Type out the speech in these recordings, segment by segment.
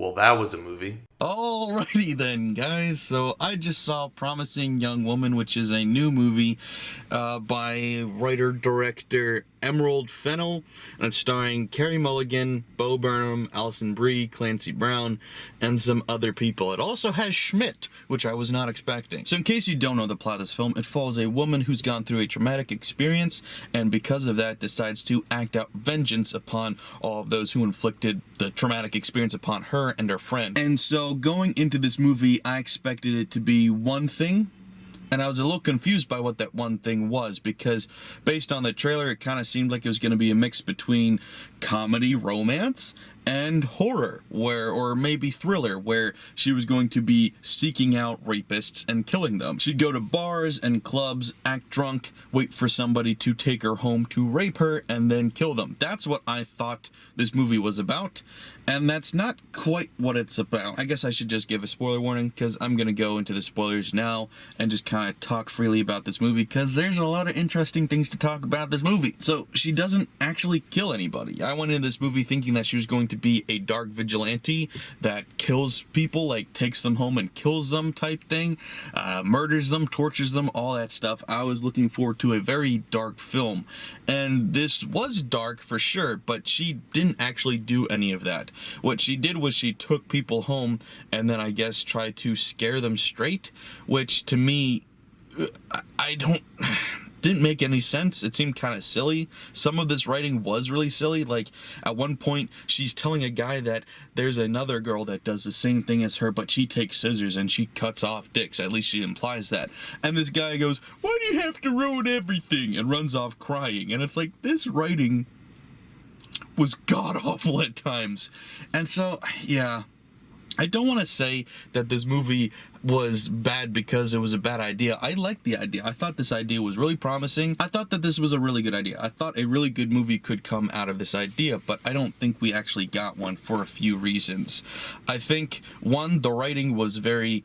Well, that was a movie. Alrighty then, guys. So I just saw Promising Young Woman, which is a new movie by writer-director Emerald Fennell, and it's starring Carey Mulligan, Bo Burnham, Alison Brie, Clancy Brown, and some other people. It also has Schmidt, which I was not expecting. So in case you don't know the plot of this film, it follows a woman who's gone through a traumatic experience, and because of that decides to act out vengeance upon all of those who inflicted the traumatic experience upon her and her friend. And so going into this movie, I expected it to be one thing, and I was a little confused by what that one thing was, because based on the trailer, it kind of seemed like it was going to be a mix between comedy, romance, and horror, or maybe thriller, where she was going to be seeking out rapists and killing them. She'd go to bars and clubs, act drunk, wait for somebody to take her home to rape her, and then kill them. That's what I thought this movie was about, and that's not quite what it's about. I guess I should just give a spoiler warning, because I'm going to go into the spoilers now and just kind of talk freely about this movie, because there's a lot of interesting things to talk about this movie. So, she doesn't actually kill anybody. I went into this movie thinking that she was going to be a dark vigilante that kills people, like takes them home and kills them type thing, murders them, tortures them, all that stuff. I was looking forward to a very dark film, and this was dark for sure, but she didn't actually do any of that. What she did was she took people home and then I guess tried to scare them straight, which to me, I didn't make any sense. It seemed kind of silly. Some of this writing was really silly. Like at one point she's telling a guy that there's another girl that does the same thing as her, but she takes scissors and she cuts off dicks. At least she implies that. And this guy goes, "Why do you have to ruin everything?" and runs off crying. And it's like, this writing was god-awful at times. And so, yeah, I don't want to say that this movie was bad because it was a bad idea. I liked the idea. I thought this idea was really promising. I thought that this was a really good idea. I thought a really good movie could come out of this idea, but I don't think we actually got one for a few reasons. I think, one, the writing was very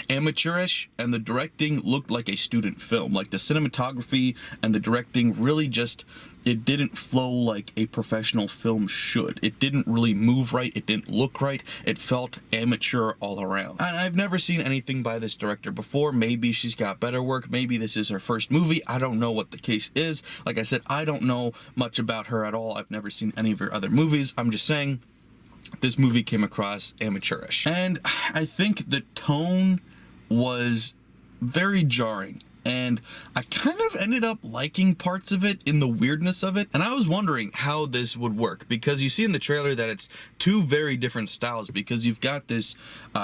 amateurish, and the directing looked like a student film. Like the cinematography and the directing really just, it didn't flow like a professional film should. It didn't really move right. It didn't look right. It felt amateur all around. And I've never seen anything by this director before. Maybe she's got better work. Maybe this is her first movie. I don't know what the case is. Like I said, I don't know much about her at all. I've never seen any of her other movies. I'm just saying, this movie came across amateurish. And I think the tone was very jarring. And I kind of ended up liking parts of it in the weirdness of it. And I was wondering how this would work, because you see in the trailer that it's two very different styles, because you've got this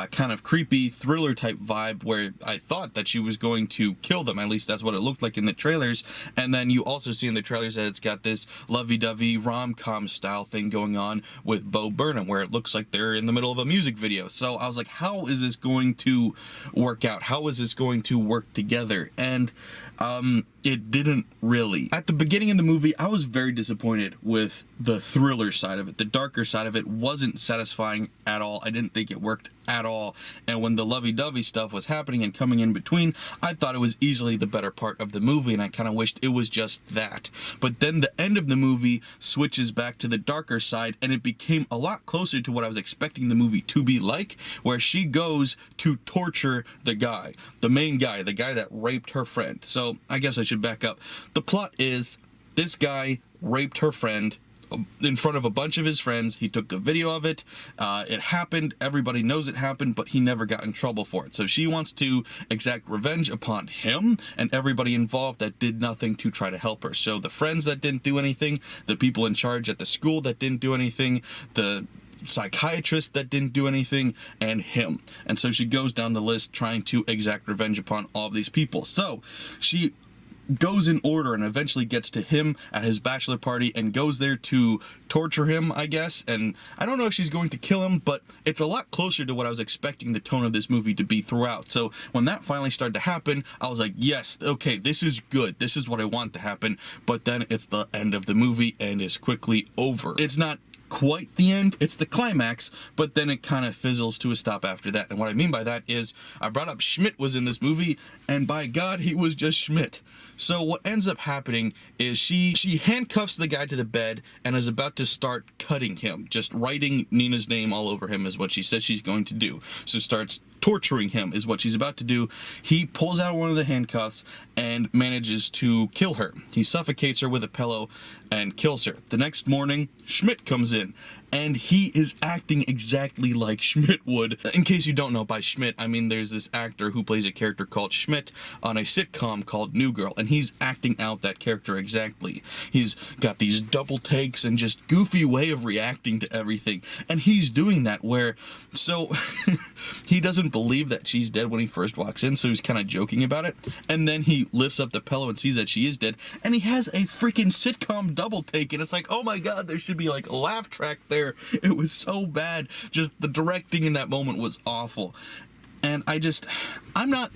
kind of creepy thriller type vibe where I thought that she was going to kill them. At least that's what it looked like in the trailers. And then you also see in the trailers that it's got this lovey-dovey rom-com style thing going on with Bo Burnham, where it looks like they're in the middle of a music video. So I was like, how is this going to work out? How is this going to work together? And it didn't really. At the beginning of the movie, I was very disappointed with the thriller side of it. The darker side of it wasn't satisfying at all. I didn't think it worked at all. And when the lovey-dovey stuff was happening and coming in between, I thought it was easily the better part of the movie, and I kind of wished it was just that. But then the end of the movie switches back to the darker side, and it became a lot closer to what I was expecting the movie to be like, where she goes to torture the guy, the main guy, the guy that raped her friend. So I guess I should back up. The plot is this guy raped her friend in front of a bunch of his friends. He took a video of it. It happened. Everybody knows it happened, but he never got in trouble for it. So she wants to exact revenge upon him and everybody involved that did nothing to try to help her. So the friends that didn't do anything, the people in charge at the school that didn't do anything, the psychiatrist that didn't do anything, and him. And so she goes down the list trying to exact revenge upon all of these people. So she goes in order and eventually gets to him at his bachelor party and goes there to torture him, I guess. And I don't know if she's going to kill him, but it's a lot closer to what I was expecting the tone of this movie to be throughout. So when that finally started to happen, I was like, yes, okay, this is good. This is what I want to happen. But then it's the end of the movie and is quickly over. It's not quite the end, it's the climax, but then it kind of fizzles to a stop after that. And what I mean by that is, I brought up Schmidt was in this movie, and by God, he was just Schmidt. So what ends up happening is she handcuffs the guy to the bed and is about to start cutting him, just writing Nina's name all over him is what she says she's going to do. So starts torturing him is what she's about to do. He pulls out one of the handcuffs and manages to kill her. He suffocates her with a pillow and kills her. The next morning, Schmidt comes in, and he is acting exactly like Schmidt would. In case you don't know, by Schmidt, I mean there's this actor who plays a character called Schmidt on a sitcom called New Girl, and he's acting out that character exactly. He's got these double takes and just goofy way of reacting to everything, and he's doing that where, so he doesn't believe that she's dead when he first walks in, so he's kind of joking about it, and then he lifts up the pillow and sees that she is dead, and he has a freaking sitcom double take, and it's like, oh my god, there should be like a laugh track there. It was so bad. Just the directing in that moment was awful. And I'm not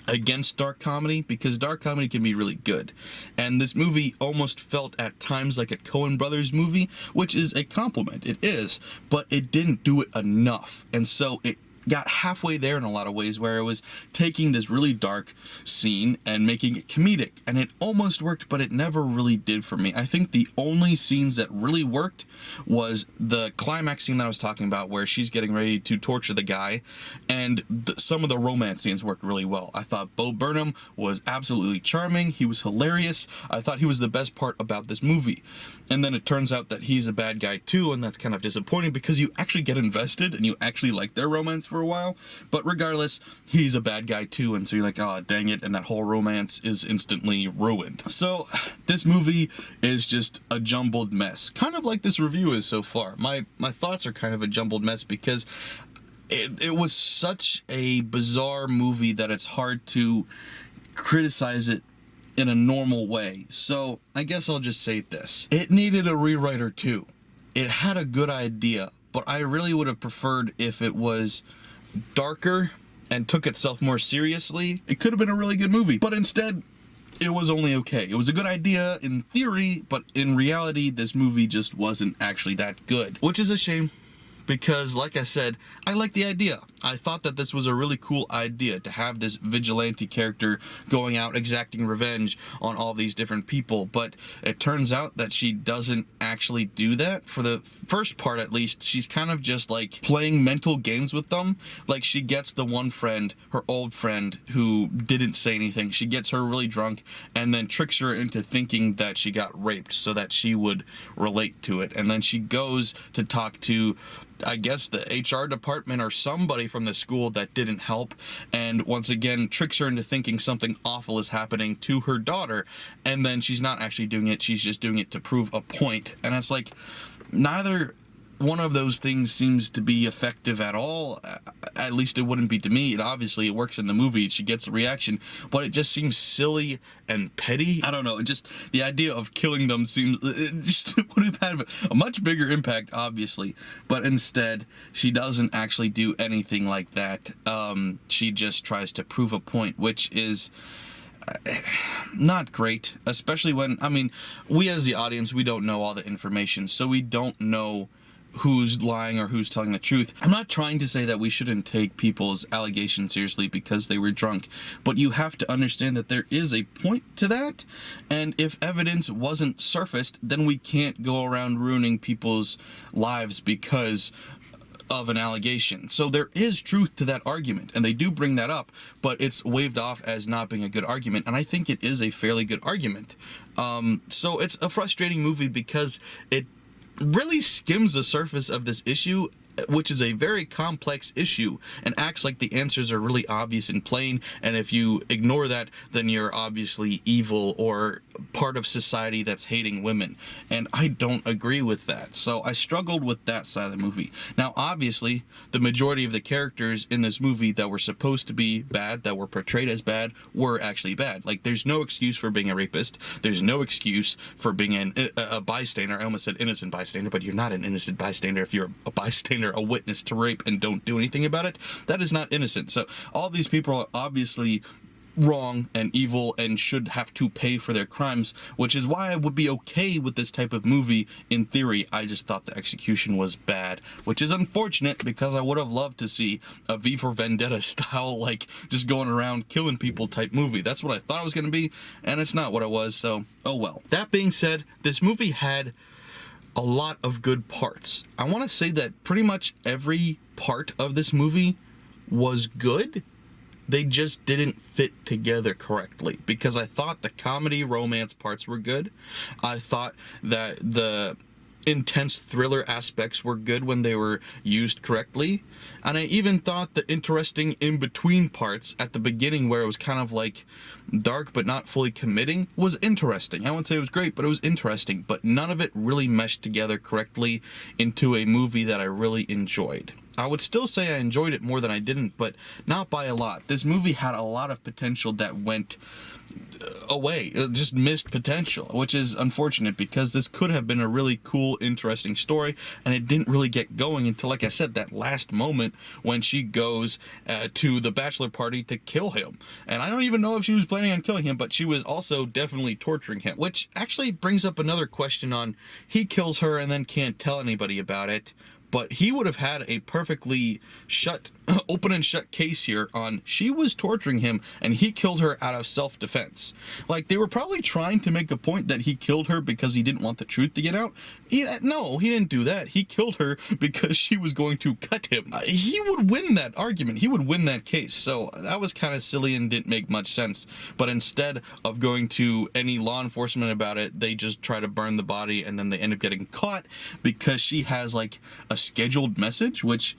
against dark comedy, because dark comedy can be really good, and this movie almost felt at times like a Coen Brothers movie, which is a compliment. It is, but it didn't do it enough, and so it got halfway there in a lot of ways, where it was taking this really dark scene and making it comedic, and it almost worked, but it never really did for me. I think the only scenes that really worked was the climax scene that I was talking about, where she's getting ready to torture the guy, and some of the romance scenes worked really well. I thought Bo Burnham was absolutely charming. He was hilarious. I thought he was the best part about this movie. And then it turns out that he's a bad guy too, and that's kind of disappointing, because you actually get invested and you actually like their romance for a while. But regardless, he's a bad guy too, and so you're like, oh dang it, and that whole romance is instantly ruined. So this movie is just a jumbled mess, kind of like this review is so far. My thoughts are kind of a jumbled mess, because it was such a bizarre movie that it's hard to criticize it in a normal way. So I guess I'll just say this: it needed a rewrite or two. It had a good idea, but I really would have preferred if it was darker and took itself more seriously. It could have been a really good movie, but instead it was only okay. It was a good idea in theory, but in reality this movie just wasn't actually that good, which is a shame, because like I said, I like the idea. I thought that this was a really cool idea, to have this vigilante character going out exacting revenge on all these different people, but it turns out that she doesn't actually do that. For the first part at least, she's kind of just like playing mental games with them. Like, she gets the one friend, her old friend, who didn't say anything. She gets her really drunk and then tricks her into thinking that she got raped so that she would relate to it. And then she goes to talk to, I guess, the HR department or somebody from the school that didn't help, and once again tricks her into thinking something awful is happening to her daughter, and then she's not actually doing it, she's just doing it to prove a point. And it's like, neither one of those things seems to be effective at all. At least it wouldn't be to me. Obviously it works in the movie, she gets a reaction, but it just seems silly and petty. I don't know, it just, the idea of killing them seems, it just would have had a much bigger impact, obviously, but instead she doesn't actually do anything like that. She just tries to prove a point, which is not great, especially when, I mean, we as the audience, we don't know all the information, so we don't know who's lying or who's telling the truth. I'm not trying to say that we shouldn't take people's allegations seriously because they were drunk, but you have to understand that there is a point to that, and if evidence wasn't surfaced, then we can't go around ruining people's lives because of an allegation. So there is truth to that argument, and they do bring that up, but it's waved off as not being a good argument, and I think it is a fairly good argument. So it's a frustrating movie because it really skims the surface of this issue, which is a very complex issue, and acts like the answers are really obvious and plain, and if you ignore that, then you're obviously evil or part of society that's hating women, and I don't agree with that. So I struggled with that side of the movie. Now obviously the majority of the characters in this movie that were supposed to be bad, that were portrayed as bad, were actually bad. Like, there's no excuse for being a rapist, there's no excuse for being a bystander. I almost said innocent bystander, but you're not an innocent bystander if you're a bystander, a witness to rape, and don't do anything about it. That is not innocent. So all these people are obviously wrong and evil and should have to pay for their crimes, which is why I would be okay with this type of movie in theory. I just thought the execution was bad, which is unfortunate because I would have loved to see a V for Vendetta style, like just going around killing people type movie. That's what I thought it was going to be, and it's not what it was, so oh well. That being said, this movie had a lot of good parts. I want to say that pretty much every part of this movie was good. They just didn't fit together correctly, because I thought the comedy romance parts were good. I thought that the intense thriller aspects were good when they were used correctly. And I even thought the interesting in-between parts at the beginning, where it was kind of like dark but not fully committing, was interesting. I wouldn't say it was great, but it was interesting. But none of it really meshed together correctly into a movie that I really enjoyed. I would still say I enjoyed it more than I didn't, but not by a lot. This movie had a lot of potential that went away. It just missed potential, which is unfortunate, because this could have been a really cool, interesting story, and it didn't really get going until, like I said, that last moment when she goes to the bachelor party to kill him. And I don't even know if she was planning on killing him, but she was also definitely torturing him, which actually brings up another question on, he kills her and then can't tell anybody about it. But he would have had a perfectly open and shut case here on, she was torturing him and he killed her out of self-defense. Like, they were probably trying to make a point that he killed her because he didn't want the truth to get out. No, he didn't do that. He killed her because she was going to cut him. He would win that argument. He would win that case. So that was kind of silly and didn't make much sense. But instead of going to any law enforcement about it, they just try to burn the body, and then they end up getting caught because she has like a scheduled message, which,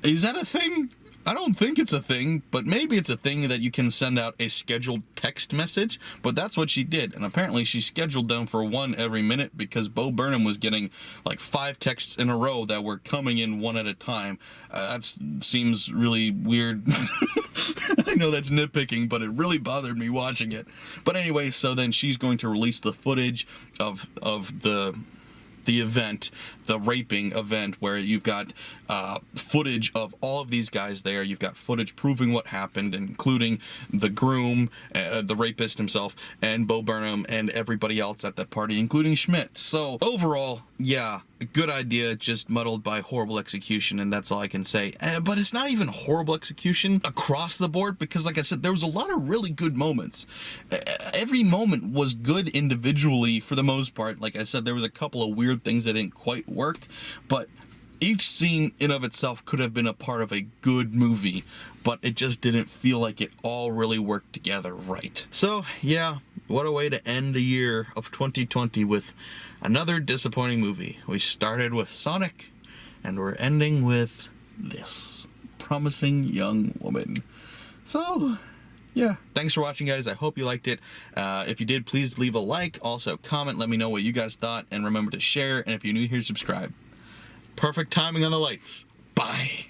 is that a thing? I don't think it's a thing, but maybe it's a thing that you can send out a scheduled text message, but that's what she did. And apparently she scheduled them for one every minute, because Bo Burnham was getting like 5 texts in a row that were coming in one at a time. That seems really weird. I know that's nitpicking, but it really bothered me watching it. But anyway, so then she's going to release the footage of the event, the raping event, where you've got footage of all of these guys there. You've got footage proving what happened, including the groom, the rapist himself, and Bo Burnham, and everybody else at that party, including Schmidt. So overall, yeah, good idea, just muddled by horrible execution, and that's all I can say. But it's not even horrible execution across the board, because like I said, there was a lot of really good moments. Every moment was good individually for the most part. Like I said, there was a couple of weird things that didn't quite work, but each scene in of itself could have been a part of a good movie, but it just didn't feel like it all really worked together right. So yeah, what a way to end the year of 2020 with another disappointing movie. We started with Sonic, and we're ending with this Promising Young Woman. So yeah, thanks for watching, guys. I hope you liked it. If you did, please leave a like. Also, comment, let me know what you guys thought, and remember to share. And if you're new here, subscribe. Perfect timing on the lights. Bye.